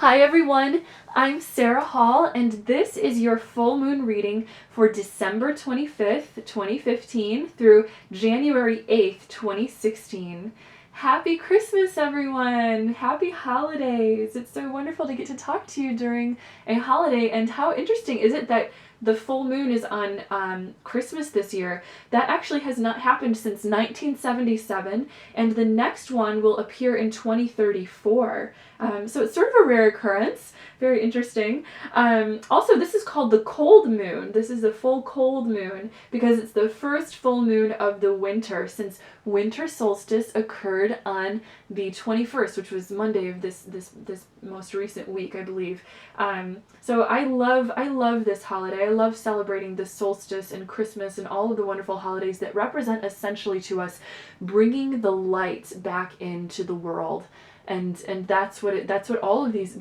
Hi everyone, I'm Sarah Hall, and this is your full moon reading for December 25th, 2015 through January 8th, 2016. Happy Christmas, everyone! Happy holidays! It's so wonderful to get to talk to you during a holiday, and how interesting is it that the full moon is on Christmas this year? That actually has not happened since 1977, and the next one will appear in 2034. So it's sort of a rare occurrence. Very interesting. Also, this is called the cold moon. This is a full cold moon because it's the first full moon of the winter, since winter solstice occurred on the 21st, which was Monday of this most recent week, I believe. So I love this holiday. I love celebrating the solstice and Christmas and all of the wonderful holidays that represent essentially to us bringing the light back into the world. And that's what all of these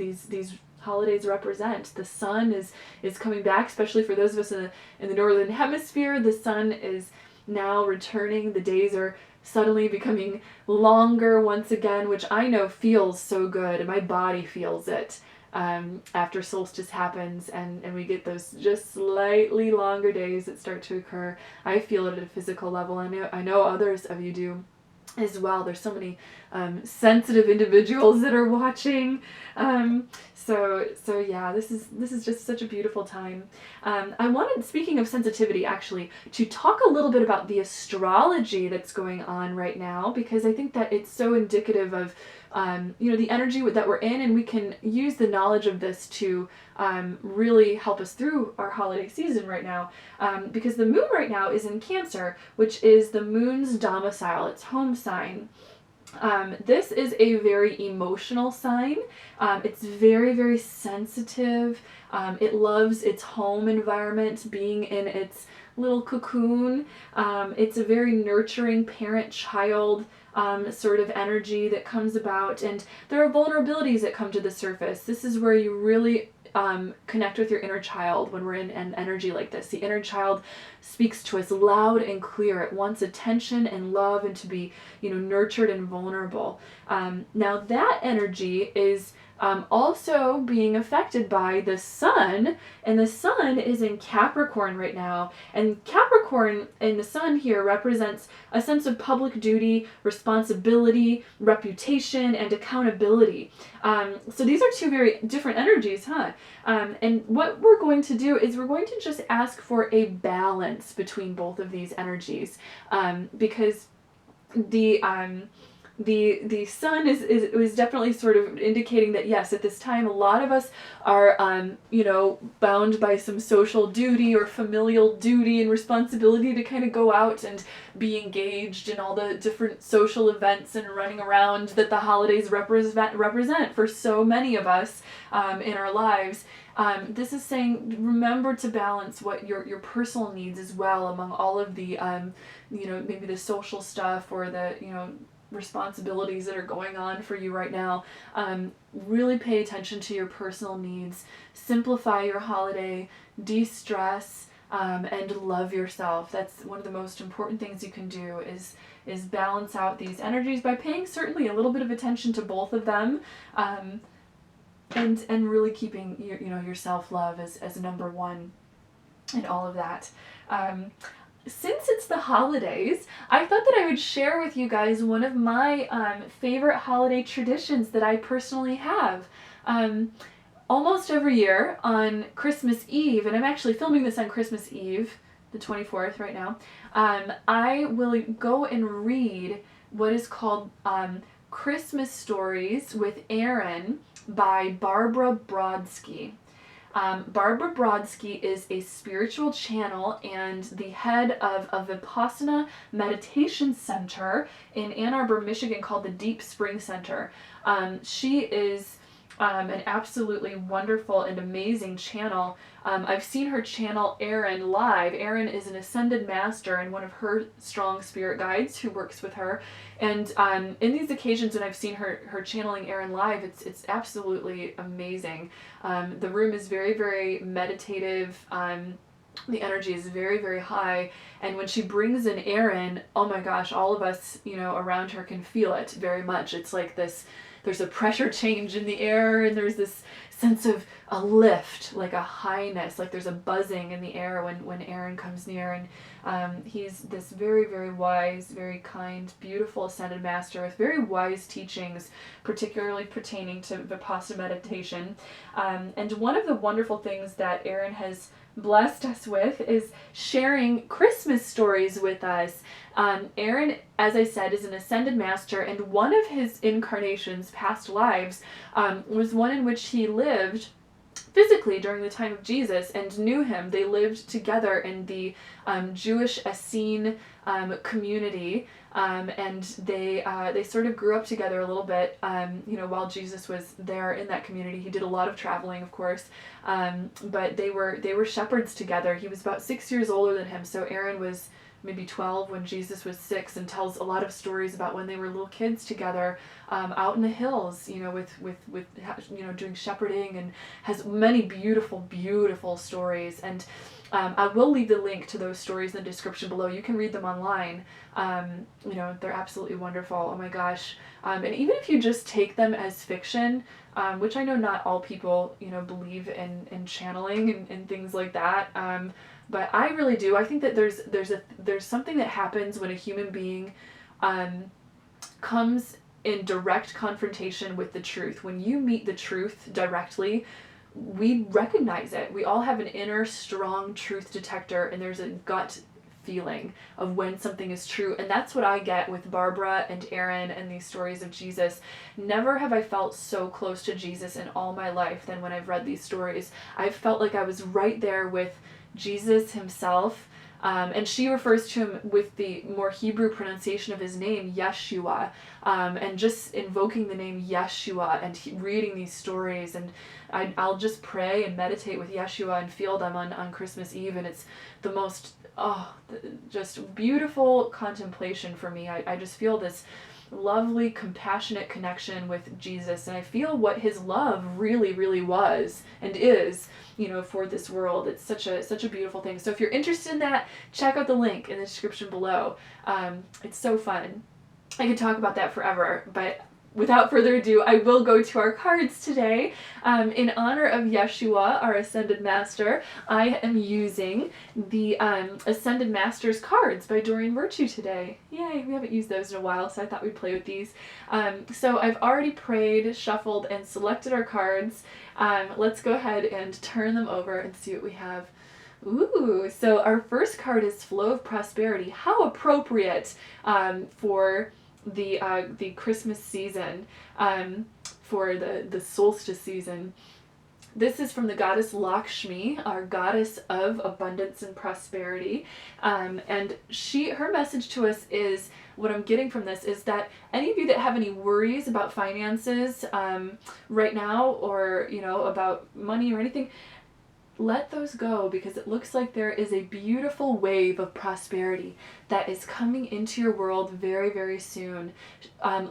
holidays represent. The sun is coming back, especially for those of us in the northern hemisphere. The sun is now returning. The days are suddenly becoming longer once again, which I know feels so good, and my body feels it after solstice happens, and we get those just slightly longer days that start to occur. I feel it at a physical level. I know others of you do as well. There's so many sensitive individuals that are watching. So yeah, this is just such a beautiful time. I wanted, speaking of sensitivity, actually, to talk a little bit about the astrology that's going on right now, because I think that it's so indicative of the energy that we're in, and we can use the knowledge of this to really help us through our holiday season right now, because the moon right now is in Cancer, which is the moon's domicile, its home sign. This is a very emotional sign. It's very, very sensitive. It loves its home environment, being in its little cocoon. It's a very nurturing parent-child sort of energy that comes about, and there are vulnerabilities that come to the surface. This is where you really connect with your inner child when we're in an energy like this. The inner child speaks to us loud and clear. It wants attention and love and to be, nurtured and vulnerable. Now that energy is also being affected by the sun, and the sun is in Capricorn right now, and Capricorn in the sun here represents a sense of public duty, responsibility, reputation, and accountability. So these are two very different energies, huh? And what we're going to do is we're going to just ask for a balance between both of these energies, because the sun is definitely sort of indicating that, yes, at this time a lot of us are bound by some social duty or familial duty and responsibility to kind of go out and be engaged in all the different social events and running around that the holidays represent for so many of us in our lives. This is saying, remember to balance what your personal needs as well among all of the maybe the social stuff or the responsibilities that are going on for you right now. Really pay attention to your personal needs. Simplify your holiday, de-stress, and love yourself. That's one of the most important things you can do, is balance out these energies by paying certainly a little bit of attention to both of them, and really keeping your self-love as number one and all of that. Since it's the holidays, I thought that I would share with you guys one of my favorite holiday traditions that I personally have. Almost every year on Christmas Eve, and I'm actually filming this on Christmas Eve, the 24th right now, I will go and read what is called Christmas Stories with Aaron by Barbara Brodsky. Barbara Brodsky is a spiritual channel and the head of a Vipassana meditation center in Ann Arbor, Michigan called the Deep Spring Center. She is an absolutely wonderful and amazing channel. I've seen her channel Aaron live. Aaron is an ascended master and one of her strong spirit guides who works with her. And in these occasions when I've seen her channeling Aaron live, it's absolutely amazing. The room is very, very meditative. The energy is very, very high, and when she brings in Aaron, oh my gosh, all of us, around her can feel it very much. It's like this there's a pressure change in the air, and there's this sense of a lift, like a highness, like there's a buzzing in the air when Aaron comes near. And he's this very, very wise, very kind, beautiful ascended master with very wise teachings, particularly pertaining to Vipassana meditation. And one of the wonderful things that Aaron has blessed us with is sharing Christmas stories with us. Aaron, as I said, is an ascended master, and one of his incarnations, past lives, was one in which he lived physically during the time of Jesus and knew him. They lived together in the Jewish Essene community, and they sort of grew up together a little bit, while Jesus was there in that community. He did a lot of traveling, of course, but they were shepherds together. He was about 6 years older than him, so Aaron was maybe 12 when Jesus was 6, and tells a lot of stories about when they were little kids together out in the hills, with doing shepherding, and has many beautiful, beautiful stories. And I will leave the link to those stories in the description below. You can read them online. They're absolutely wonderful. Oh my gosh. And even if you just take them as fiction, which I know not all people, believe in channeling and things like that. But I really do. I think that there's something that happens when a human being comes in direct confrontation with the truth. When you meet the truth directly, we recognize it. We all have an inner strong truth detector, and there's a gut feeling of when something is true. And that's what I get with Barbara and Aaron and these stories of Jesus. Never have I felt so close to Jesus in all my life than when I've read these stories. I've felt like I was right there with Jesus himself. And she refers to him with the more Hebrew pronunciation of his name, Yeshua, and just invoking the name Yeshua and reading these stories. And I'll just pray and meditate with Yeshua and feel them on Christmas Eve. And it's the most, just beautiful contemplation for me. I just feel this lovely, compassionate connection with Jesus, and I feel what his love really, really was and is, for this world. It's such a beautiful thing. So if you're interested in that, check out the link in the description below. It's so fun. I could talk about that forever, but without further ado, I will go to our cards today. In honor of Yeshua, our Ascended Master, I am using the Ascended Masters cards by Doreen Virtue today. Yay, we haven't used those in a while, so I thought we'd play with these. So I've already prayed, shuffled, and selected our cards. Let's go ahead and turn them over and see what we have. Ooh, so our first card is Flow of Prosperity. How appropriate for the Christmas season, for the solstice season. This is from the goddess Lakshmi, our goddess of abundance and prosperity. And her message to us is, what I'm getting from this is that any of you that have any worries about finances right now, or about money or anything, let those go, because it looks like there is a beautiful wave of prosperity that is coming into your world very, very soon.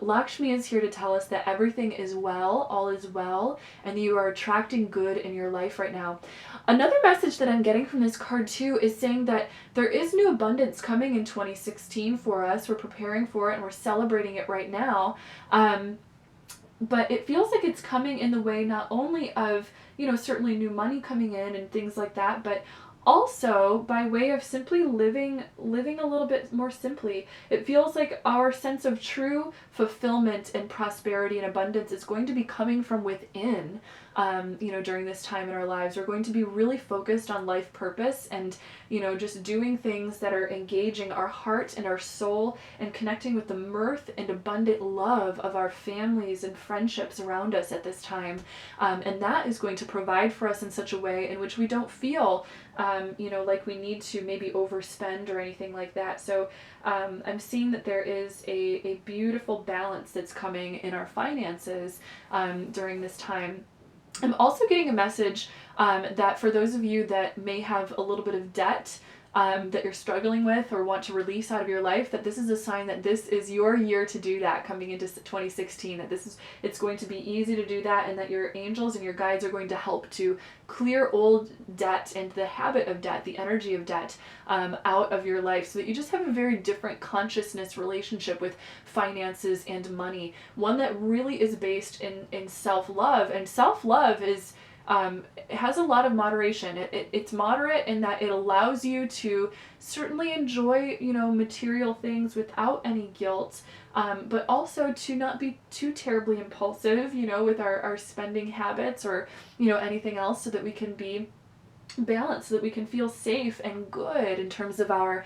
Lakshmi is here to tell us that everything is well, all is well, and you are attracting good in your life right now. Another message that I'm getting from this card too is saying that there is new abundance coming in 2016 for us. We're preparing for it and we're celebrating it right now. But it feels like it's coming in the way not only of, certainly new money coming in and things like that, but also by way of simply living a little bit more simply. It feels like our sense of true fulfillment and prosperity and abundance is going to be coming from within. During this time in our lives, we're going to be really focused on life purpose and, just doing things that are engaging our heart and our soul and connecting with the mirth and abundant love of our families and friendships around us at this time. And that is going to provide for us in such a way in which we don't feel, like we need to maybe overspend or anything like that. So I'm seeing that there is a beautiful balance that's coming in our finances during this time. I'm also getting a message that for those of you that may have a little bit of debt that you're struggling with or want to release out of your life, that this is a sign that this is your year to do that coming into 2016, that it's going to be easy to do that, and that your angels and your guides are going to help to clear old debt and the habit of debt, the energy of debt, out of your life, so that you just have a very different consciousness relationship with finances and money, one that really is based in self-love. And self-love is it has a lot of moderation. It's moderate in that it allows you to certainly enjoy, material things without any guilt, but also to not be too terribly impulsive, with our spending habits or, anything else, so that we can be balanced, so that we can feel safe and good in terms of our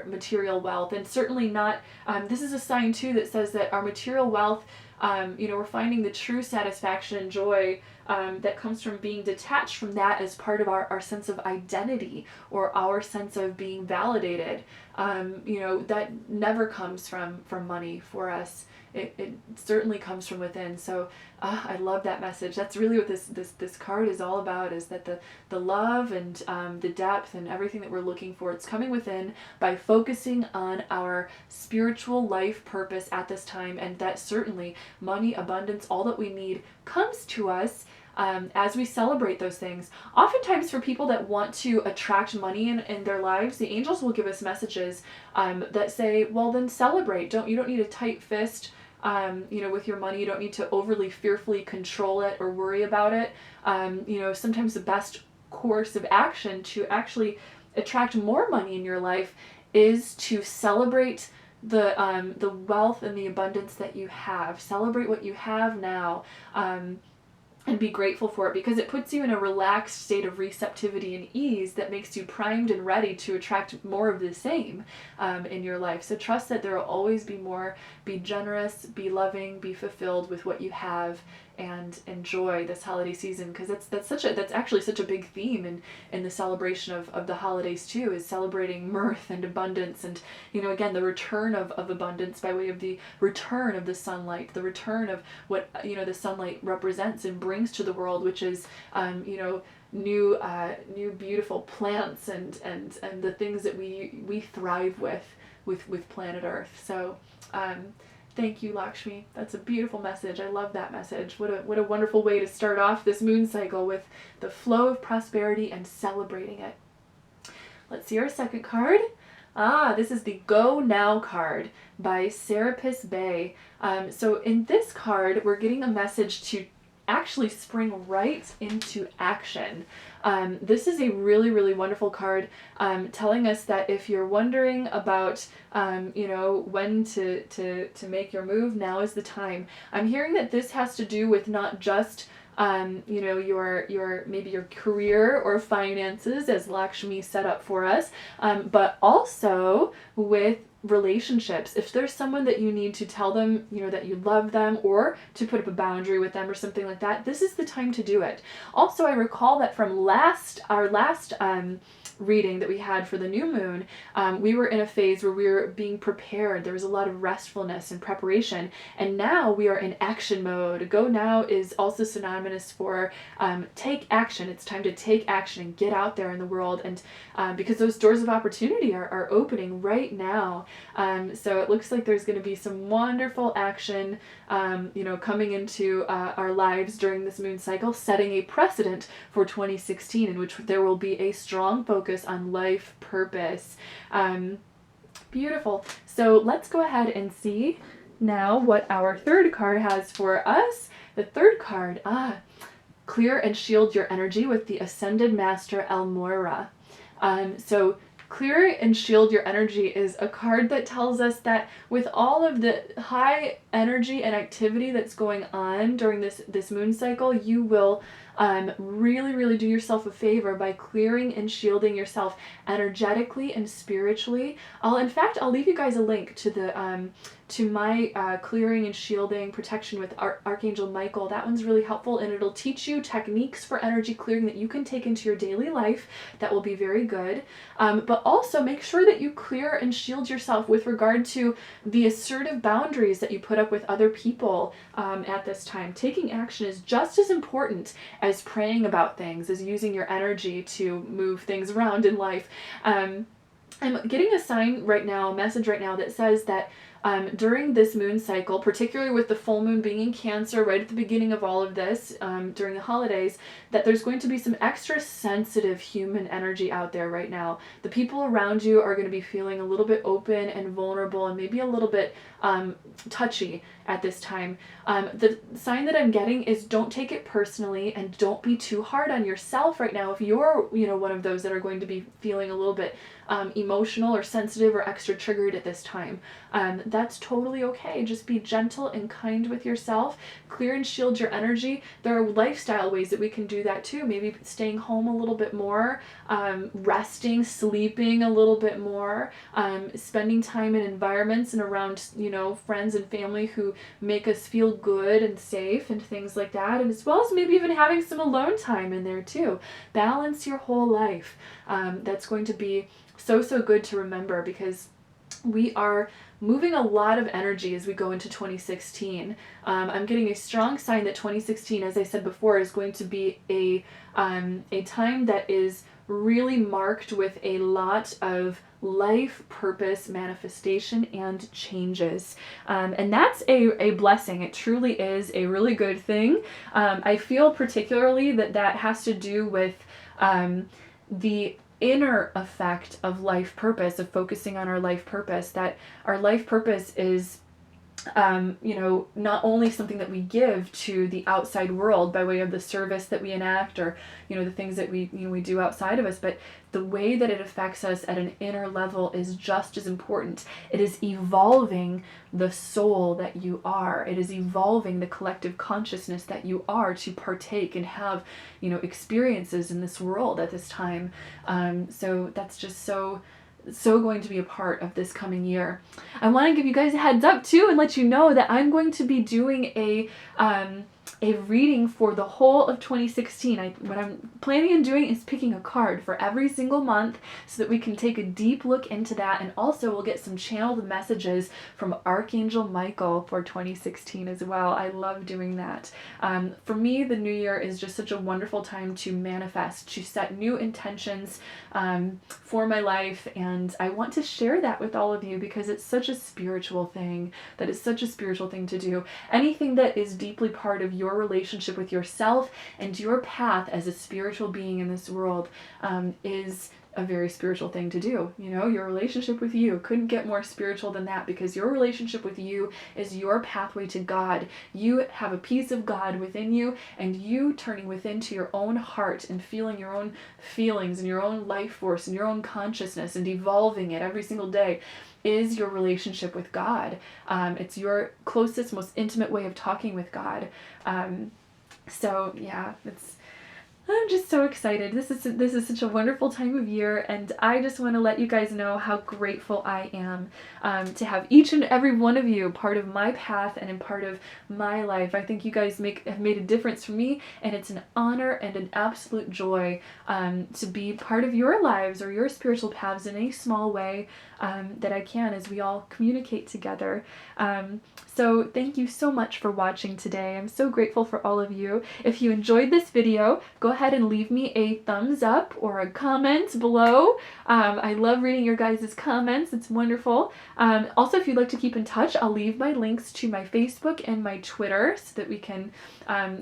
material wealth. And certainly not, this is a sign too that says that our material wealth, we're finding the true satisfaction and joy that comes from being detached from that as part of our sense of identity or our sense of being validated. That never comes from money for us. It certainly comes from within. So I love that message. That's really what this card is all about, is that the love and the depth and everything that we're looking for, it's coming within by focusing on our spiritual life purpose at this time, and that certainly money, abundance, all that we need comes to us as we celebrate those things. Oftentimes for people that want to attract money in their lives, the angels will give us messages that say, well, then celebrate. You don't need a tight fist with your money. You don't need to overly fearfully control it or worry about it. Sometimes the best course of action to actually attract more money in your life is to celebrate the wealth and the abundance that you have. Celebrate what you have now. And be grateful for it, because it puts you in a relaxed state of receptivity and ease that makes you primed and ready to attract more of the same in your life. So trust that there will always be more. Be generous, be loving, be fulfilled with what you have, and enjoy this holiday season, because that's actually such a big theme in the celebration of the holidays too, is celebrating mirth and abundance, and again, the return of abundance by way of the return of the sunlight, the return of what the sunlight represents and brings to the world, which is new beautiful plants and the things that we thrive with planet Earth. So thank you, Lakshmi. That's a beautiful message. I love that message. What a wonderful way to start off this moon cycle, with the flow of prosperity and celebrating it. Let's see our second card. This is the Go Now card by Serapis Bey. So in this card, we're getting a message to actually spring right into action. This is a really, really wonderful card, telling us that if you're wondering about, when to make your move, now is the time. I'm hearing that this has to do with not just your maybe your career or finances, as Lakshmi set up for us, but also with relationships. If there's someone that you need to tell them, that you love them, or to put up a boundary with them or something like that, this is the time to do it. Also, I recall that from our last reading that we had for the new moon, we were in a phase where we were being prepared. There was a lot of restfulness and preparation, and now we are in action mode. Go now is also synonymous for take action. It's time to take action and get out there in the world, and because those doors of opportunity are opening right now. So it looks like there's going to be some wonderful action coming into our lives during this moon cycle, setting a precedent for 2016, in which there will be a strong focus on life purpose. Beautiful. So let's go ahead and see now what our third card has for us. The third card, clear and shield your energy with the Ascended Master El Moira. So clear and shield your energy is a card that tells us that with all of the high energy and activity that's going on during this moon cycle, you will really, really do yourself a favor by clearing and shielding yourself energetically and spiritually. I'll leave you guys a link to my clearing and shielding protection with Archangel Michael. That one's really helpful, and it'll teach you techniques for energy clearing that you can take into your daily life that will be very good. But also make sure that you clear and shield yourself with regard to the assertive boundaries that you put up up with other people at this time. Taking action is just as important as praying about things, as using your energy to move things around in life. I'm getting a sign right now, a message right now that says that during this moon cycle, particularly with the full moon being in Cancer right at the beginning of all of this, during the holidays, that there's going to be some extra sensitive human energy out there right now. The people around you are going to be feeling a little bit open and vulnerable and maybe a little bit touchy at this time. The sign that I'm getting is don't take it personally and don't be too hard on yourself right now. If you're, one of those that are going to be feeling a little bit emotional or sensitive or extra triggered at this time, that's totally okay. Just be gentle and kind with yourself. Clear and shield your energy. There are lifestyle ways that we can do that too. Maybe staying home a little bit more, resting, sleeping a little bit more, spending time in environments and around, friends and family who make us feel good and safe and things like that. And as well as maybe even having some alone time in there too. Balance your whole life. That's going to be so good to remember, because we are moving a lot of energy as we go into 2016. I'm getting a strong sign that 2016, as I said before, is going to be a time that is really marked with a lot of life purpose manifestation and changes. And that's a blessing. It truly is a really good thing. I feel particularly that has to do with the inner effect of life purpose, of focusing on our life purpose, that our life purpose is not only something that we give to the outside world by way of the service that we enact, or, the things that we do outside of us, but the way that it affects us at an inner level is just as important. It is evolving the soul that you are. It is evolving the collective consciousness that you are to partake and have, experiences in this world at this time. So that's just so going to be a part of this coming year. I want to give you guys a heads up too and let you know that I'm going to be doing a reading for the whole of 2016. What I'm planning on doing is picking a card for every single month so that we can take a deep look into that, and also we'll get some channeled messages from Archangel Michael for 2016 as well. I love doing that. For me, the new year is just such a wonderful time to manifest, to set new intentions for my life, and I want to share that with all of you because it's such a spiritual thing. That is such a spiritual thing to do. Anything that is deeply part of your relationship with yourself and your path as a spiritual being in this world is a very spiritual thing to do. Your relationship with you couldn't get more spiritual than that, because your relationship with you is your pathway to God. You have a piece of God within you, and you turning within to your own heart and feeling your own feelings and your own life force and your own consciousness and evolving it every single day is your relationship with God. It's your closest, most intimate way of talking with God. So yeah, I'm just so excited. This is such a wonderful time of year, and I just want to let you guys know how grateful I am to have each and every one of you part of my path and in part of my life. I think you guys have made a difference for me, and it's an honor and an absolute joy to be part of your lives or your spiritual paths in any small way that I can, as we all communicate together. So thank you so much for watching today. I'm so grateful for all of you. If you enjoyed this video, go ahead and leave me a thumbs up or a comment below. I love reading your guys' comments. It's wonderful. Also, if you'd like to keep in touch, I'll leave my links to my Facebook and my Twitter so that we can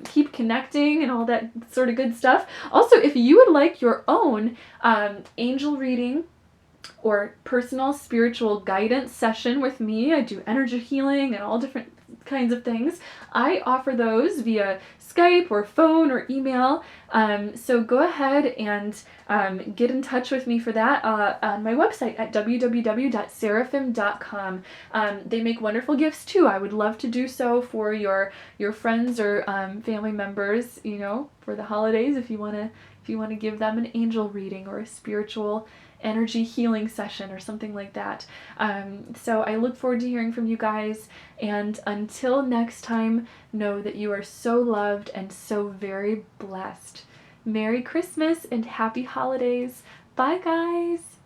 keep connecting and all that sort of good stuff. Also, if you would like your own angel reading or personal spiritual guidance session with me, I do energy healing and all different kinds of things. I offer those via Skype or phone or email. So go ahead and get in touch with me for that on my website at www.seraphim.com. They make wonderful gifts too. I would love to do so for your friends or family members, for the holidays, if you want to give them an angel reading or a spiritual energy healing session or something like that. So I look forward to hearing from you guys, and until next time, know that you are so loved and so very blessed. Merry Christmas and happy holidays. Bye guys!